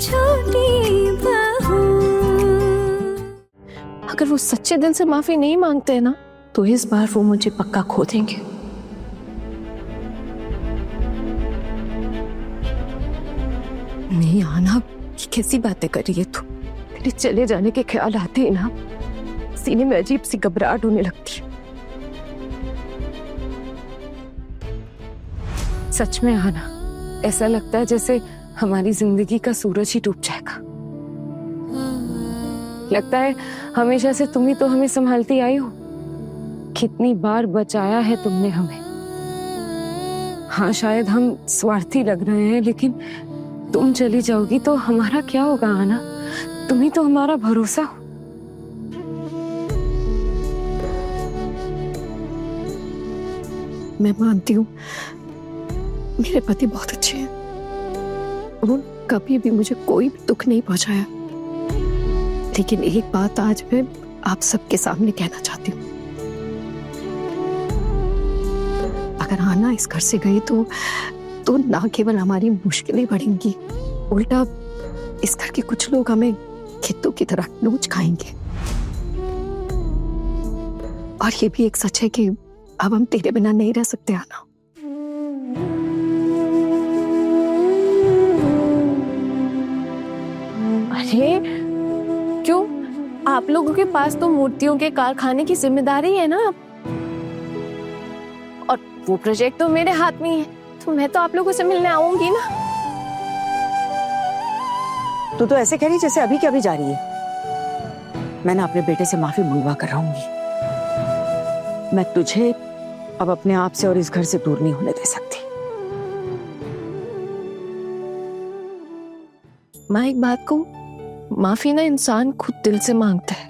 छोटी बहू। अगर वो सच्चे दिल से माफी नहीं मांगते हैं ना, तो इस बार वो मुझे पक्का खो देंगे। नहीं आना, ये कैसी बातें कर रही है तू? तेरे चले जाने के ख्याल आते ही ना सीने में अजीब सी घबराहट होने लगती है। सच में आना, ऐसा लगता है जैसे हमारी जिंदगी का सूरज ही डूब जाएगा। लगता है हमेशा से तुम ही तो हमें संभालती आई हो। कितनी बार बचाया है तुमने हमें। हाँ, शायद हम स्वार्थी लग रहे हैं, लेकिन तुम चली जाओगी तो हमारा क्या होगा आना? तुम ही तो हमारा भरोसा हो। मैं मानती हूँ मेरे पति बहुत अच्छे हैं, उन्होंने कभी भी मुझे कोई भी दुख नहीं पहुंचाया। लेकिन एक बात आज मैं आप सबके सामने कहना चाहती हूँ, अगर आना इस घर से गई तो ना केवल हमारी मुश्किलें बढ़ेंगी, उल्टा इस घर के कुछ लोग हमें खित्तों की तरह नोच खाएंगे। और ये भी एक सच है कि अब हम तेरे बिना नहीं रह सकते आना। अरे क्यों? आप लोगों के पास तो मूर्तियों के कारखाने की जिम्मेदारी है ना, और वो प्रोजेक्ट तो मेरे हाथ में ही है, तो मैं तो आप लोगों से मिलने आऊंगी ना। तू तो ऐसे कह रही जैसे अभी के अभी जा रही है। मैं ना अपने बेटे से माफी मंगवा कर रहूंगी। मैं तुझे अब अपने आप से और इस घर से दूर नहीं होने दे सकती। माँ एक बात कहूं, माफी ना इंसान खुद दिल से मांगता है,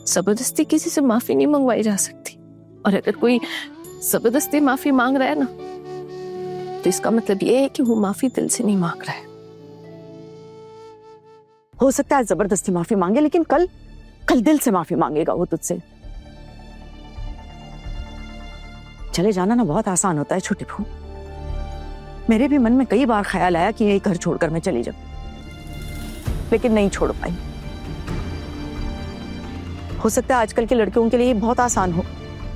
जबरदस्ती किसी से माफी नहीं मंगवाई जा सकती। और अगर कोई जबरदस्ती माफी मांग रहा है ना, तो इसका मतलब ये है कि वो माफी दिल से नहीं मांग रहा है। हो सकता है जबरदस्ती माफी मांगे, लेकिन कल दिल से माफी मांगेगा वो तुझसे। चले जाना ना बहुत आसान होता है छोटी बहू। मेरे भी मन में कई बार ख्याल आया कि ये घर छोड़कर मैं चली जाऊं, लेकिन नहीं छोड़ पाई। हो सकता है आजकल के लड़कियों के लिए ये बहुत आसान हो,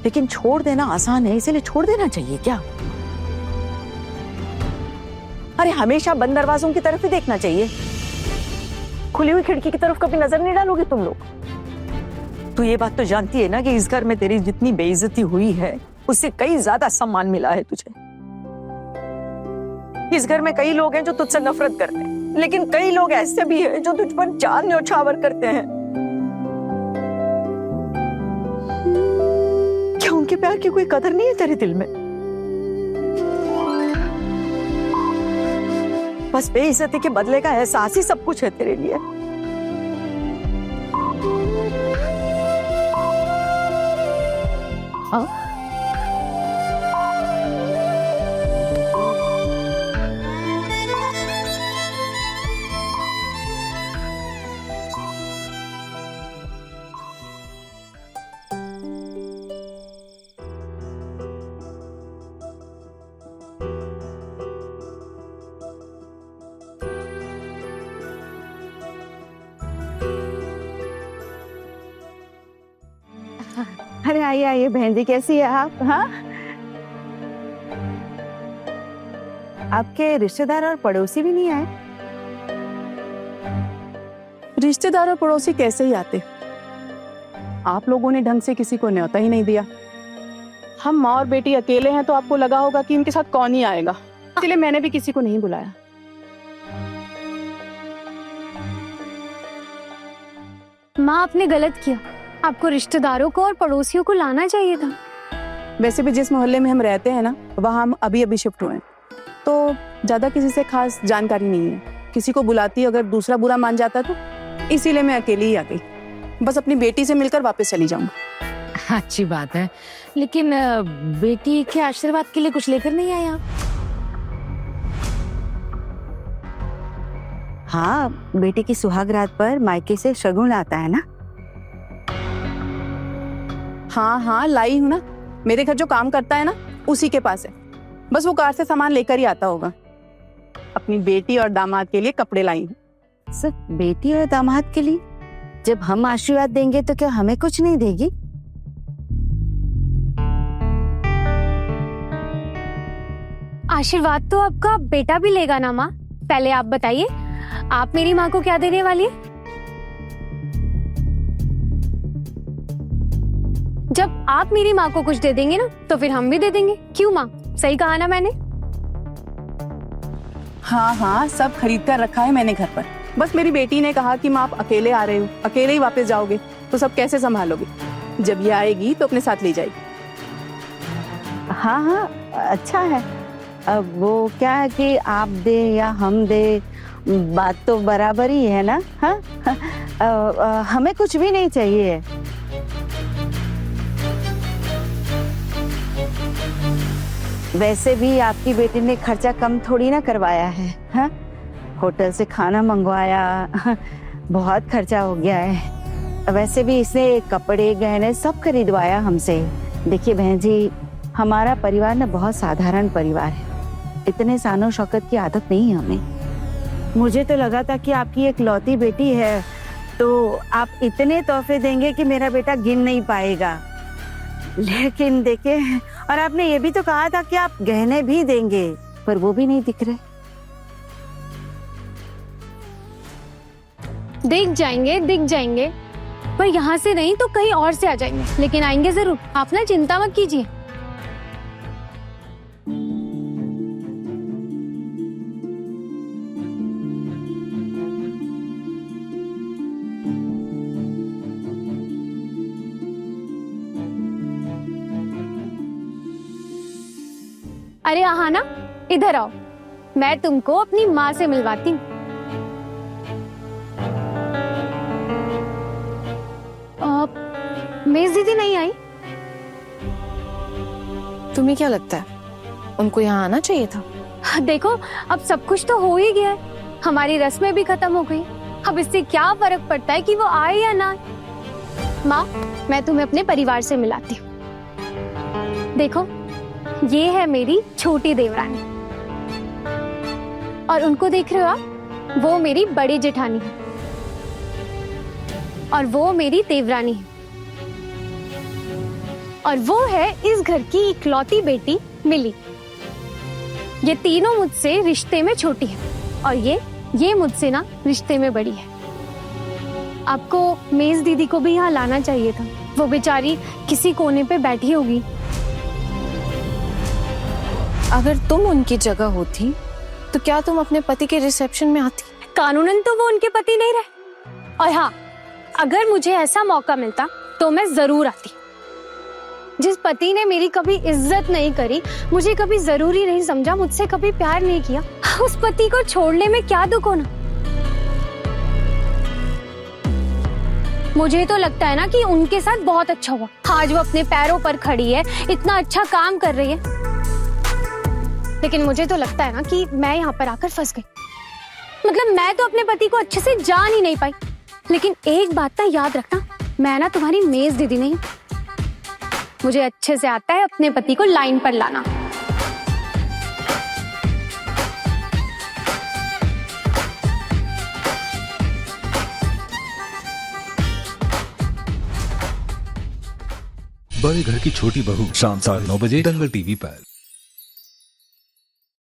लेकिन छोड़ देना आसान है, इसीलिए छोड़ देना चाहिए क्या? अरे हमेशा बंद दरवाजों की तरफ ही देखना चाहिए, खुली हुई खिड़की की तरफ कभी नजर नहीं डालोगे तुम लोग। तू ये बात तो जानती है ना कि इस घर में तेरी जितनी बेइज्जती हुई है, उससे कई ज्यादा सम्मान मिला है तुझे। इस घर में कई लोग हैं जो तुझसे नफरत करते हैं, लेकिन कई लोग ऐसे भी हैं जो तुझ पर जान न्यौछावर करते हैं। क्या उनके प्यार की कोई कदर नहीं है तेरे दिल में? बस बेइज्जती के बदले का एहसास ही सब कुछ है तेरे लिए। हाँ? अरे आइए आइए बहन जी, कैसी है आप? हाँ, आपके रिश्तेदार और पड़ोसी भी नहीं आए? रिश्तेदार और पड़ोसी कैसे ही आते? आप लोगों ने ढंग से किसी को न्योता ही नहीं दिया। हम माँ और बेटी अकेले हैं, तो आपको लगा होगा कि इनके साथ कौन ही आएगा, इसलिए मैंने भी किसी को नहीं बुलाया। माँ, आपने गलत किया। आपको रिश्तेदारों को और पड़ोसियों को लाना चाहिए था। वैसे भी जिस मोहल्ले में हम रहते हैं ना, वहाँ हम अभी अभी शिफ्ट हुए हैं, तो ज्यादा किसी से खास जानकारी नहीं है। किसी को बुलाती अगर दूसरा बुरा मान जाता तो, इसीलिए मैं अकेली ही आ गई। बस अपनी बेटी से मिलकर वापस चली जाऊंगी। अच्छी बात है, लेकिन बेटी के आशीर्वाद के लिए कुछ लेकर नहीं आए आप? हाँ, बेटी की सुहागरात पर मायके से शगुन आता है ना। हाँ हाँ लाई हूँ ना, मेरे घर जो काम करता है ना उसी के पास है। बस वो कार से सामान लेकर ही आता होगा। अपनी बेटी और दामाद के लिए कपड़े लाई हूँ। सिर्फ बेटी और दामाद के लिए? जब हम आशीर्वाद देंगे तो क्या हमें कुछ नहीं देगी? आशीर्वाद तो आपका बेटा भी लेगा ना माँ। पहले आप बताइए, आप मेरी माँ को क्या देने वाली है? जब आप मेरी माँ को कुछ दे देंगे ना, तो फिर हम भी दे देंगे। क्यों माँ, सही कहा ना मैंने? हाँ हाँ, सब खरीद कर रखा है मैंने घर पर। बस मेरी बेटी ने कहा कि माँ आप अकेले आ रहे हो, अकेले ही वापस जाओगे, तो सब कैसे संभालोगे? जब ये आएगी तो अपने साथ ले जाएगी। हाँ हाँ, अच्छा है। अब वो क्या है कि आप दे या हम दे, बात तो बराबर ही है ना। हाँ, हमें कुछ भी नहीं चाहिए। वैसे भी आपकी बेटी ने खर्चा कम थोड़ी ना करवाया है। हाँ, होटल से खाना मंगवाया, बहुत खर्चा हो गया है। वैसे भी इसने कपड़े गहने सब खरीदवाया हमसे। देखिए बहन जी, हमारा परिवार ना बहुत साधारण परिवार है, इतने शानो शौकत की आदत नहीं है हमें। मुझे तो लगा था कि आपकी एक लौती बेटी है तो आप इतने तोहफे देंगे कि मेरा बेटा गिन नहीं पाएगा, लेकिन देखे, और आपने ये भी तो कहा था कि आप गहने भी देंगे, पर वो भी नहीं दिख रहे। दिख जाएंगे, पर यहाँ से नहीं तो कहीं और से आ जाएंगे, लेकिन आएंगे जरूर। आप ना चिंता मत कीजिए। अरे आहाना, इधर आओ, मैं तुमको अपनी माँ से मिलवाती हूँ। मेज दीदी नहीं आई? तुम्हें क्या लगता है उनको यहाँ आना चाहिए था? देखो, अब सब कुछ तो हो ही गया है, हमारी रस्में भी खत्म हो गई। अब इससे क्या फर्क पड़ता है कि वो आए या ना आए। माँ, मैं तुम्हें अपने परिवार से मिलाती हूँ। देखो, ये है मेरी छोटी देवरानी, और उनको देख रहे हो आप, वो मेरी बड़ी जेठानी है, और वो मेरी देवरानी है, और वो है इस घर की इकलौती बेटी मिली। ये तीनों मुझसे रिश्ते में छोटी है, और ये मुझसे ना रिश्ते में बड़ी है। आपको मेज दीदी को भी यहाँ लाना चाहिए था, वो बेचारी किसी कोने पे बैठी होगी। अगर तुम उनकी जगह होती तो क्या तुम अपने पति के रिसेप्शन में आती? कानूनन तो वो उनके पति नहीं रहे, और हाँ, अगर मुझे ऐसा मौका मिलता तो मैं जरूर आती। जिस पति ने मेरी कभी इज्जत नहीं करी, मुझे कभी जरूरी नहीं समझा, मुझसे कभी प्यार नहीं किया, उस पति को छोड़ने में क्या दुख होना। मुझे तो लगता है ना कि उनके साथ बहुत अच्छा हुआ, आज वो अपने पैरों पर खड़ी है, इतना अच्छा काम कर रही है। लेकिन मुझे तो लगता है ना कि मैं यहाँ पर आकर फंस गई। मतलब मैं तो अपने पति को अच्छे से जान ही नहीं पाई। लेकिन एक बात ना याद रखना, मैं ना तुम्हारी मेज दीदी नहीं, मुझे अच्छे से आता है अपने पति को लाइन पर लाना। बड़े घर की छोटी बहू, शाम 9:30 बजे दंगल टीवी पर।